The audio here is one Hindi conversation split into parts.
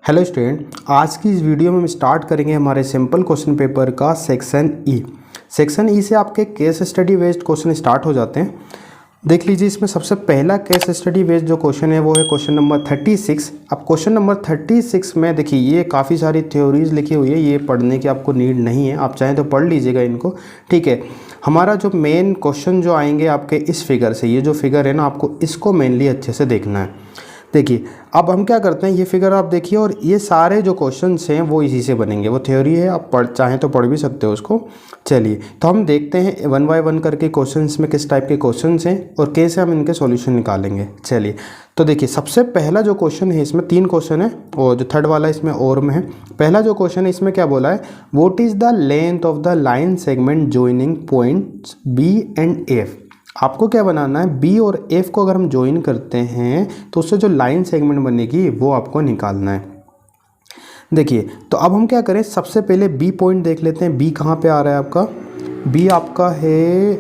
हेलो स्टूडेंट, आज की इस वीडियो में हम स्टार्ट करेंगे हमारे सिंपल क्वेश्चन पेपर का सेक्शन ई। सेक्शन ई से आपके case study based question start हो जाते हैं। देख लीजिए, इसमें सबसे पहला केस स्टडी बेस्ड जो क्वेश्चन है वो है क्वेश्चन नंबर 36। अब क्वेश्चन नंबर 36 में देखिए ये काफ़ी सारी थ्योरीज लिखी हुई है, ये पढ़ने की आपको नीड नहीं है, आप चाहें तो पढ़ लीजिएगा इनको। ठीक है, हमारा जो मेन क्वेश्चन जो आएंगे आपके इस फिगर से, ये जो फिगर है ना, आपको इसको मेनली अच्छे से देखना है। देखिए अब हम क्या करते हैं, ये फिगर आप देखिए और ये सारे जो क्वेश्चंस हैं वो इसी से बनेंगे। वो थ्योरी है, आप पढ़ चाहें तो पढ़ भी सकते हो उसको। चलिए तो हम देखते हैं वन बाय वन करके क्वेश्चंस में किस टाइप के क्वेश्चंस हैं और कैसे हम इनके सॉल्यूशन निकालेंगे। चलिए तो देखिए, सबसे पहला जो क्वेश्चन है, इसमें 3 क्वेश्चन है और जो थर्ड वाला इसमें और में है। पहला जो क्वेश्चन है इसमें क्या बोला है, what is the length of the line segment joining points B and F. आपको क्या बनाना है, बी और एफ को अगर हम ज्वाइन करते हैं तो उससे जो लाइन सेगमेंट बनेगी वो आपको निकालना है। देखिए तो अब हम क्या करें, सबसे पहले बी पॉइंट देख लेते हैं। बी कहाँ पे आ रहा है आपका, बी आपका है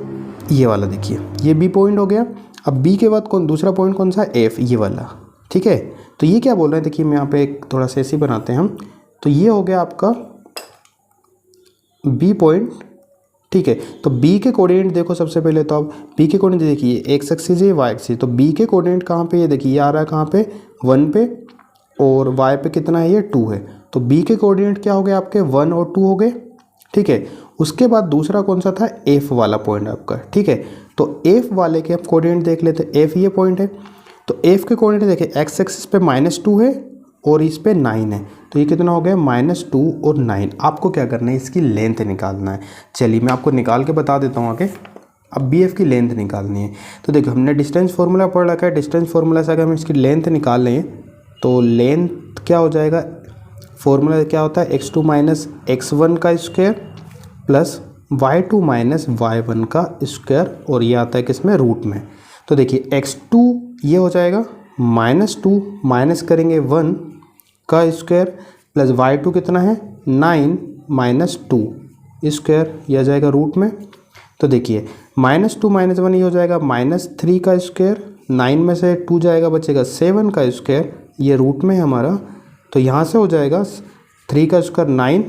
ये वाला। देखिए ये बी पॉइंट हो गया। अब बी के बाद दूसरा पॉइंट कौन सा, एफ, ये वाला। ठीक है, तो ये क्या बोल रहे हैं, देखिए मैं यहाँ पे एक थोड़ा सा ऐसे बनाते हैं हम। तो ये हो गया आपका बी पॉइंट। ठीक है, तो b के कोऑर्डिनेट देखो सबसे पहले। तो अब b के कोऑर्डिनेट देखिए, एक्स एक्सिस है, वाई एक्सिस। तो b के कोऑर्डिनेट कहाँ पे, ये देखिए ये आ रहा है कहाँ पे, 1 पे, और y पे कितना है, ये 2 है। तो b के कोऑर्डिनेट क्या हो गए आपके, 1 और 2 हो गए। ठीक है, उसके बाद दूसरा कौन सा था, f वाला पॉइंट आपका। ठीक है, तो f वाले के आप कोऑर्डिनेट देख लेते हैं। f ये पॉइंट है, तो f के कोऑर्डिनेट देखिए, एक्स एक्सिस पे -2 है और इस पे 9 है। तो ये कितना हो गया, -2 और 9। आपको क्या करना है, इसकी लेंथ निकालना है। चलिए मैं आपको निकाल के बता देता हूँ आगे। अब बी एफ की लेंथ निकालनी है। तो देखो हमने डिस्टेंस फार्मूला पढ़ रखा है। डिस्टेंस फार्मूला से अगर हम इसकी लेंथ निकाल लें तो लेंथ क्या हो जाएगा, फार्मूला क्या होता है, x2 - x1 का स्क्वायर प्लस y2 - y1 का स्क्वायर, और ये आता है किसमें, रूट में। तो देखिए x2 ये हो जाएगा -2 माइनस करेंगे 1 का स्क्वायर प्लस y2 कितना है, 9 - 2 स्क्वायर, यह आ जाएगा रूट में। तो देखिए -2 - 1 ये हो जाएगा -3 का स्क्वायर, 9 में से 2 जाएगा, बचेगा 7 का स्क्वायर, ये रूट में है हमारा। तो यहाँ से हो जाएगा 3 का स्क्वायर 9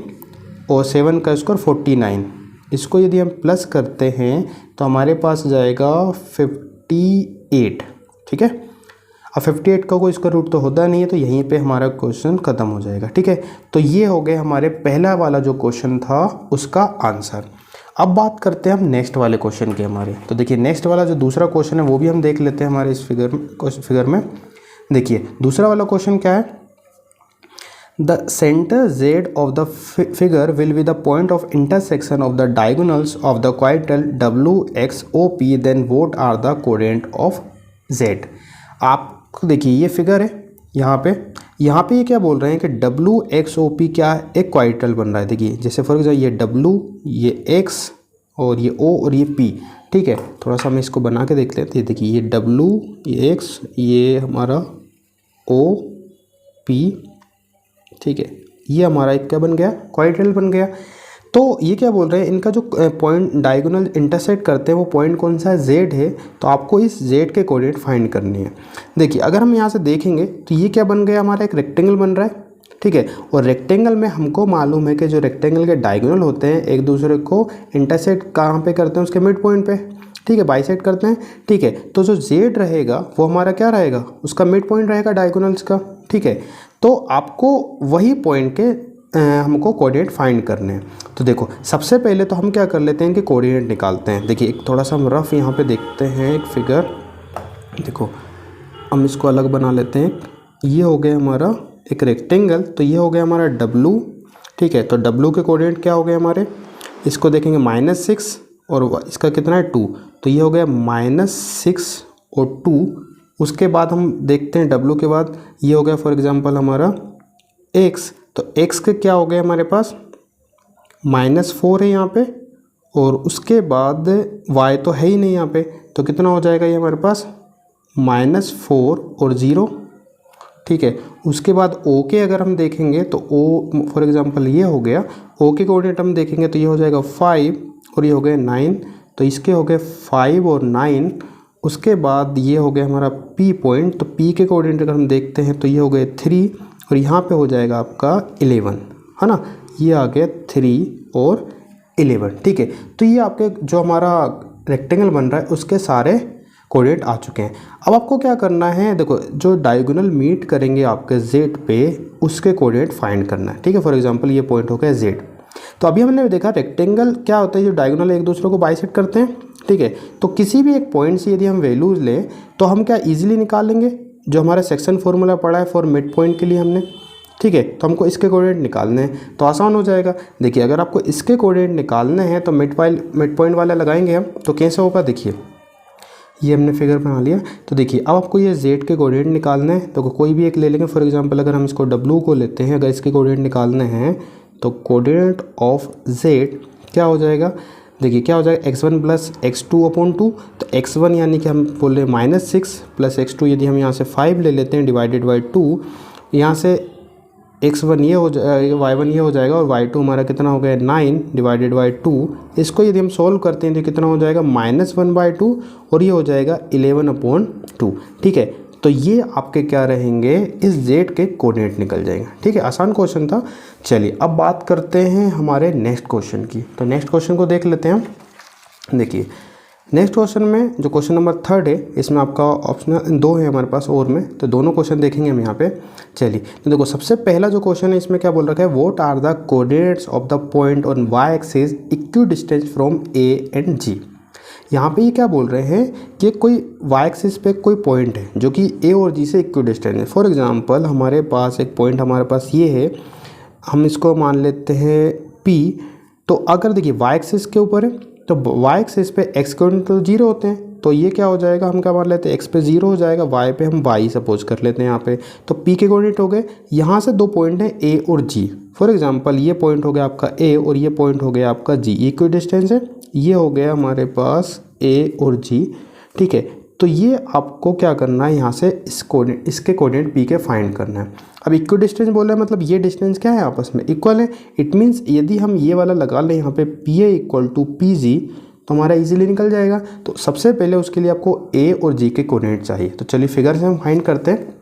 और 7 का स्क्वायर 49। इसको यदि हम प्लस करते हैं तो हमारे पास जाएगा 58। ठीक है, अब 58 का कोई इसका रूट तो होता नहीं है, तो यहीं पे हमारा क्वेश्चन ख़त्म हो जाएगा। ठीक है, तो ये हो गए हमारे पहला वाला जो क्वेश्चन था उसका आंसर। अब बात करते हैं हम नेक्स्ट वाले क्वेश्चन के हमारे। तो देखिए नेक्स्ट वाला जो दूसरा क्वेश्चन है वो भी हम देख लेते हैं हमारे इस फिगर में। देखिए दूसरा वाला क्वेश्चन क्या है, the centre z of the figure will be the point of intersection of the diagonals of the quadrilateral WXOP, then what are the coordinate of z। आप देखिए ये फिगर है, यहाँ पे ये क्या बोल रहे हैं कि WXOP क्या है, एक क्वाड्रिलेटरल बन रहा है। देखिए जैसे फॉर एग्जाम्पल ये W, ये X और ये O और ये P। ठीक है, थोड़ा सा हम इसको बना के देख लेते हैं। देखिए ये W, ये X, ये हमारा O P। ठीक है, ये हमारा एक क्या बन गया, क्वाड्रिलेटरल बन गया। तो ये क्या बोल रहे हैं, इनका जो पॉइंट डायगोनल इंटरसेक्ट करते हैं वो पॉइंट कौन सा है, z है। तो आपको इस z के कोऑर्डिनेट फाइंड करनी है। देखिए अगर हम यहाँ से देखेंगे तो ये क्या बन गया, हमारा एक रेक्टेंगल बन रहा है। ठीक है, और रेक्टेंगल में हमको मालूम है कि जो रेक्टेंगल के डायगोनल होते हैं एक दूसरे को इंटरसेक्ट कहाँ पे करते हैं, उसके मिड पॉइंट पे। ठीक है, बाइसेक्ट करते हैं। ठीक है, तो जो z रहेगा वो हमारा क्या रहेगा, उसका मिड पॉइंट रहेगा डायगोनल्स का। ठीक है, तो आपको वही पॉइंट के हमको कोऑर्डिनेट फाइंड करने हैं। तो देखो सबसे पहले तो हम क्या कर लेते हैं, इनके कोऑर्डिनेट निकालते हैं। देखिए एक थोड़ा सा हम रफ यहाँ पे देखते हैं एक फिगर। देखो हम इसको अलग बना लेते हैं। ये हो गया हमारा एक रेक्टेंगल, तो ये हो गया हमारा W। ठीक है, तो W के कोऑर्डिनेट क्या हो गए हमारे, इसको देखेंगे -6 और इसका कितना है 2। तो ये हो गया -6 और 2। उसके बाद हम देखते हैं W के बाद ये हो गया फॉर एग्जांपल हमारा X। तो X के क्या हो गए हमारे पास, -4 है यहाँ पे, और उसके बाद Y तो है ही नहीं यहाँ पे, तो कितना हो जाएगा ये हमारे पास, -4 और 0। ठीक है, उसके बाद O के अगर हम देखेंगे तो O फॉर एग्जांपल ये हो गया, O के कोऑर्डिनेट हम देखेंगे तो ये हो जाएगा 5 और ये हो गया 9। तो इसके हो गए 5 और 9। उसके बाद ये हो गया हमारा P पॉइंट। तो P के कोऑर्डिनेट अगर हम देखते हैं तो ये हो गए 3 और यहाँ पे हो जाएगा आपका 11, है ना। ये आ गया 3 और 11, ठीक है। तो ये आपके जो हमारा रेक्टेंगल बन रहा है उसके सारे कोऑर्डिनेट आ चुके हैं। अब आपको क्या करना है, देखो जो डायगोनल मीट करेंगे आपके जेड पे उसके कोऑर्डिनेट फाइंड करना है, ठीक है। फॉर एग्जांपल ये पॉइंट हो गया जेड। तो अभी हमने देखा रेक्टेंगल क्या होता है, जो डायगोनल एक दूसरे को बाइसेक्ट करते हैं, ठीक है। तो किसी भी एक पॉइंट से यदि हम वैल्यूज लें तो हम क्या ईजिली निकाल लेंगे, जो हमारा सेक्शन फॉर्मूला पड़ा है फॉर मिड पॉइंट के लिए हमने, ठीक है। तो हमको इसके कोऑर्डिनेट निकालने हैं तो आसान हो जाएगा। देखिए अगर आपको इसके कोऑर्डिनेट निकालने हैं तो मिड पॉइंट वाला लगाएंगे हम, तो कैसे होगा, देखिए ये हमने फिगर बना लिया। तो देखिए अब आपको ये जेड के कोऑर्डिनेट निकालने हैं, तो कोई भी एक ले लेंगे। फॉर एग्जांपल अगर हम इसको डब्ल्यू को लेते हैं, अगर इसके कोऑर्डिनेट निकालने हैं तो कोऑर्डिनेट ऑफ जेड क्या हो जाएगा, देखिए क्या हो जाएगा x1 प्लस x2/2। तो x1 यानी कि हम बोल रहे हैं -6 प्लस x2, यदि हम यहाँ से 5 ले लेते हैं डिवाइडेड बाई 2, यहाँ से x1 ये हो जाएगा, y1 ये हो जाएगा और y2 हमारा कितना हो गया 9 डिवाइडेड बाई 2। इसको यदि हम सॉल्व करते हैं तो कितना हो जाएगा -1/2 और ये हो जाएगा 11/2, ठीक है। तो ये आपके क्या रहेंगे, इस जेड के कोऑर्डिनेट निकल जाएंगे, ठीक है। आसान क्वेश्चन था। चलिए अब बात करते हैं हमारे नेक्स्ट क्वेश्चन की। तो नेक्स्ट क्वेश्चन को देख लेते हैं। देखिए नेक्स्ट क्वेश्चन में जो क्वेश्चन नंबर 3 है, इसमें आपका ऑप्शन 2 है हमारे पास और में, तो दोनों क्वेश्चन देखेंगे हम यहाँ पे। चलिए तो देखो सबसे पहला जो क्वेश्चन है इसमें क्या बोल रखा है, what are the coordinates of the point on Y axis equidistant from A and G. यहाँ पे ये क्या बोल रहे हैं कि कोई वाई एक्सिस पे कोई पॉइंट है जो कि ए और जी से इक्वी डिस्टेंस है। फॉर एग्जांपल हमारे पास एक पॉइंट हमारे पास ये है, हम इसको मान लेते हैं पी। तो अगर देखिए वाई एक्सिस के ऊपर है तो वाई एक्सिस पे एक्स कोऑर्डिनेट तो 0 होते हैं, तो ये क्या हो जाएगा, हम क्या मान लेते हैं एक्स पे 0 हो जाएगा, वाई पे हम वाई सपोज कर लेते हैं यहाँ पे। तो पी के कोऑर्डिनेट हो गए, यहाँ से दो पॉइंट हैं ए और जी। फॉर एग्जांपल ये पॉइंट हो गया आपका ए और ये पॉइंट हो गया आपका जी, इक्वी डिस्टेंस है। ये हो गया हमारे पास ए और जी, ठीक है। तो ये आपको क्या करना है, यहाँ से इसके कोऑर्डिनेट पी के फाइंड करना है। अब इक्वी डिस्टेंस बोला है मतलब ये डिस्टेंस क्या है, आपस में इक्वल है। इट मीन्स यदि हम ये वाला लगा लें यहाँ पे P A equal to P G, तो हमारा इजीली निकल जाएगा। तो सबसे पहले उसके लिए आपको ए और जी के कोऑर्डिनेट चाहिए। तो चलिए फिगर से हम फाइंड करते हैं।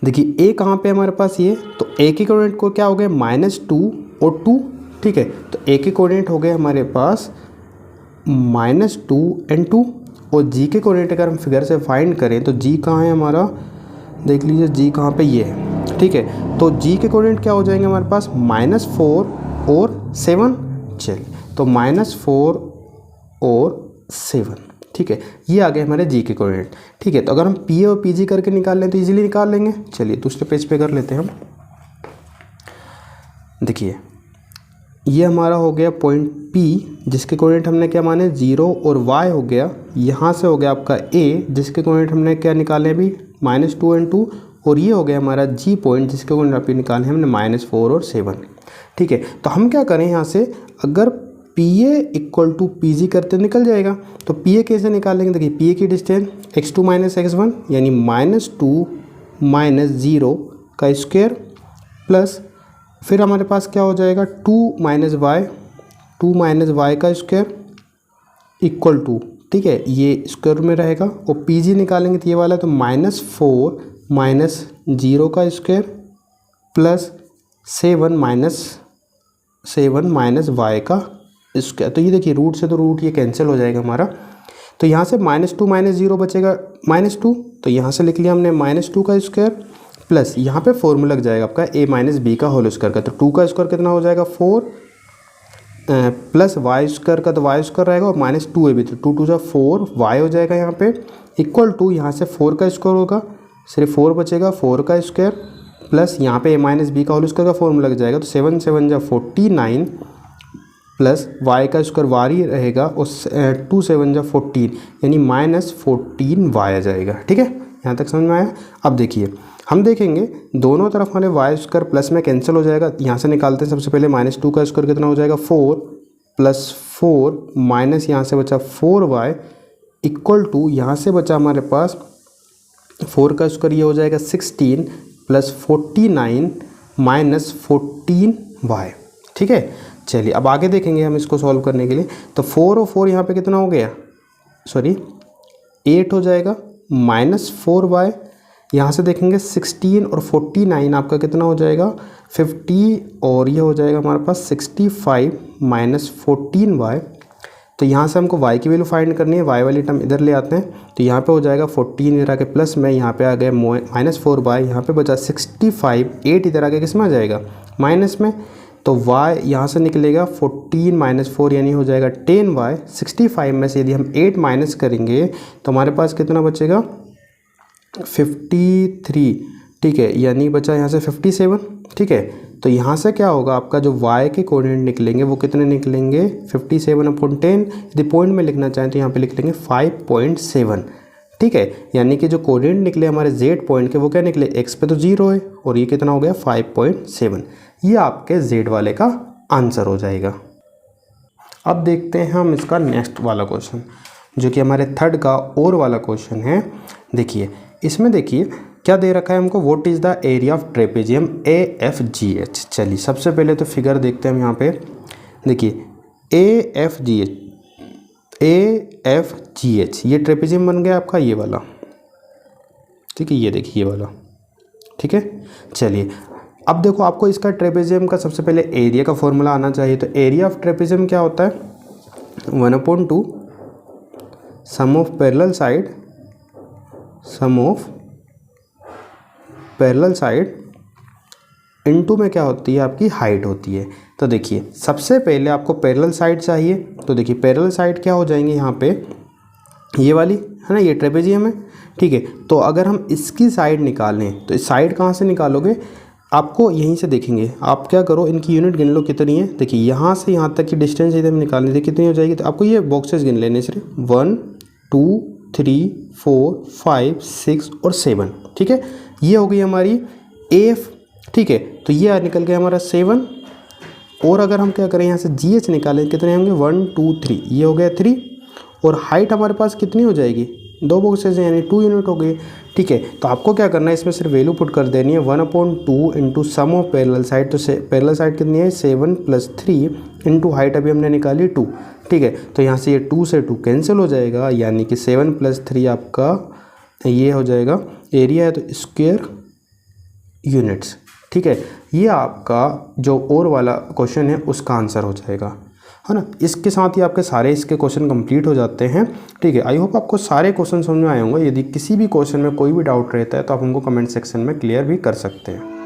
देखिए ए कहाँ पे हमारे पास ये, तो ए के कोऑर्डिनेट को क्या हो गया -2 और 2, ठीक है। तो ए के कोऑर्डिनेट हो गए हमारे पास -2 एंड 2 और जी के कोऑर्डिनेट अगर हम फिगर से फाइंड करें तो जी कहाँ है हमारा, देख लीजिए जी कहाँ पे ये है, ठीक है। तो जी के कोऑर्डिनेट क्या हो जाएंगे हमारे पास -4 और 7। चलिए तो -4 और 7, ठीक है। ये आ गए हमारे जी के कोऑर्डिनेट, ठीक है। तो अगर हम पी और पी जी करके निकाल लें तो इजीली निकाल लेंगे। चलिए दूसरे पेज पे कर लेते हैं हम। देखिए ये हमारा हो गया पॉइंट P जिसके कोऑर्डिनेट हमने क्या माने 0 और y हो गया, यहाँ से हो गया आपका A जिसके कोऑर्डिनेट हमने क्या निकाले अभी -2 एंड 2, और ये हो गया हमारा G पॉइंट जिसके कोऑर्डिनेट अभी निकाले हमने -4 और 7, ठीक है। तो हम क्या करें यहाँ से, अगर PA इक्वल टू PG करते निकल जाएगा। तो PA कैसे निकालेंगे, देखिए PA की डिस्टेंस x2 - x1 यानी -2 - 0 का स्क्वायर प्लस फिर हमारे पास क्या हो जाएगा 2 - y का स्क्वायर इक्वल टू, ठीक है, ये स्क्वायर में रहेगा। और PG निकालेंगे तो ये वाला तो -4 - 0 का स्क्वायर प्लस 7 y का स्क्वायर। तो ये देखिए रूट से तो रूट ये कैंसिल हो जाएगा हमारा। तो यहाँ से -2 - 0 बचेगा -2, तो यहाँ से लिख लिया हमने -2 का स्क्वायर प्लस यहाँ पे फॉर्मूला लग जाएगा आपका a - b का होल स्क्वायर का। तो 2 का स्क्वायर कितना हो जाएगा 4 प्लस वाई स्क्वायर का तो वाई स्क्वायर रहेगा और -2 है भी, तो 2 × 2 = 4 y हो जाएगा यहाँ पे इक्वल टू, यहाँ से 4 का स्क्वायर होगा, सिर्फ 4 बचेगा, 4 का स्क्वायर प्लस यहाँ पे a - b का होल स्क्वायर का फॉर्मूला लग जाएगा। तो 7 × 7 = 49 प्लस y का स्क्वायर वारी रहेगा और 2 × 7 = 14 यानी -14 y आ जाएगा, ठीक है। यहाँ तक समझ में आया। अब देखिए हम देखेंगे दोनों तरफ हमारे वाई स्क्वायर प्लस में कैंसिल हो जाएगा। यहाँ से निकालते हैं सबसे पहले -2 का स्क्वायर कितना हो जाएगा 4 प्लस 4 माइनस यहाँ से बचा 4y इक्वल टू, यहाँ से बचा हमारे पास 4 का स्क्वायर ये हो जाएगा 16 प्लस 49 माइनस 14y, ठीक है। चलिए अब आगे देखेंगे हम इसको सॉल्व करने के लिए। तो 4 और 4 यहाँ पे कितना हो गया, सॉरी 8 हो जाएगा -4y यहाँ से देखेंगे 16 और 49 आपका कितना हो जाएगा 50, और ये हो जाएगा हमारे पास 65 माइनस 14y। तो यहाँ से हमको y की वैल्यू फाइंड करनी है, y वाली टर्म इधर ले आते हैं, तो यहाँ पे हो जाएगा 14 इधर आके प्लस में, यहाँ पे आ गया माइनस 4y, यहाँ पे बचा 65, 8 इधर आके किस में आ जाएगा माइनस में, तो y यहाँ से निकलेगा 14 माइनस 4 यानी हो जाएगा 10y। 65 में से यदि हम 8 माइनस करेंगे तो हमारे पास कितना बचेगा 53, ठीक है, यानी बचा यहाँ से 57, ठीक है। तो यहाँ से क्या होगा आपका जो y के कोऑर्डिनेट निकलेंगे वो कितने निकलेंगे 57/10, यदि पॉइंट में लिखना चाहें तो यहाँ पे लिख लेंगे 5.7, ठीक है। यानी कि जो कोऑर्डिनेट निकले हमारे z पॉइंट के वो क्या निकले, x पे तो 0 है और ये कितना हो गया 5.7। ये आपके z वाले का आंसर हो जाएगा। अब देखते हैं हम इसका नेक्स्ट वाला क्वेश्चन जो कि हमारे थर्ड का और वाला क्वेश्चन है। देखिए इसमें देखिए क्या दे रखा है हमको, what is the area of trapezium AFGH। चलिए सबसे पहले तो फिगर देखते हैं हम यहाँ पे। देखिए AFGH ये ट्रेपेजियम बन गया आपका ये वाला, ठीक है, ये देखिए ये वाला, ठीक है। चलिए अब देखो आपको इसका ट्रेपेजियम का सबसे पहले एरिया का फॉर्मूला आना चाहिए। तो एरिया ऑफ ट्रेपेजियम क्या होता है 1/2 सम ऑफ पैरेलल साइड इनटू में क्या होती है आपकी हाइट होती है। तो देखिए सबसे पहले आपको पैरेलल साइड चाहिए, तो देखिए पैरेलल साइड क्या हो जाएंगे यहाँ पे ये वाली है ना, ये ट्रेपेजियम है, ठीक है। तो अगर हम इसकी साइड निकालें तो इस साइड कहाँ से निकालोगे, आपको यहीं से देखेंगे, आप क्या करो इनकी यूनिट गिन लो कितनी है। देखिए यहाँ से यहाँ तक की डिस्टेंस यदि हम निकालने थे कितनी हो जाएगी, तो आपको ये बॉक्सेस गिन लेने सिर्फ 1 2 3 4 5 6 और 7, ठीक है। ये हो गई हमारी AF, ठीक है। तो ये निकल गया हमारा 7, और अगर हम क्या करें यहाँ से GH निकालें कितने होंगे 1 2 3, ये हो गया 3, और हाइट हमारे पास कितनी हो जाएगी 2 बॉक्सेस हैं यानी 2 यूनिट हो गई, ठीक है। तो आपको क्या करना है इसमें सिर्फ वैल्यू पुट कर देनी है 1/2 into sum of parallel side. तो पैरेलल साइड कितनी है 7 + 3 इंटू हाइट अभी हमने निकाली 2, ठीक है। तो यहाँ से ये 2 से 2 कैंसिल हो जाएगा, यानी कि 7 + 3 आपका ये हो जाएगा एरिया है तो स्क्वायर यूनिट्स, ठीक है। ये आपका जो और वाला क्वेश्चन है उसका आंसर हो जाएगा, है ना। इसके साथ ही आपके सारे इसके क्वेश्चन कंप्लीट हो जाते हैं, ठीक है। आई होप आपको सारे क्वेश्चन समझ में आए होंगे। यदि किसी भी क्वेश्चन में कोई भी डाउट रहता है तो आप उनको कमेंट सेक्शन में क्लियर भी कर सकते हैं।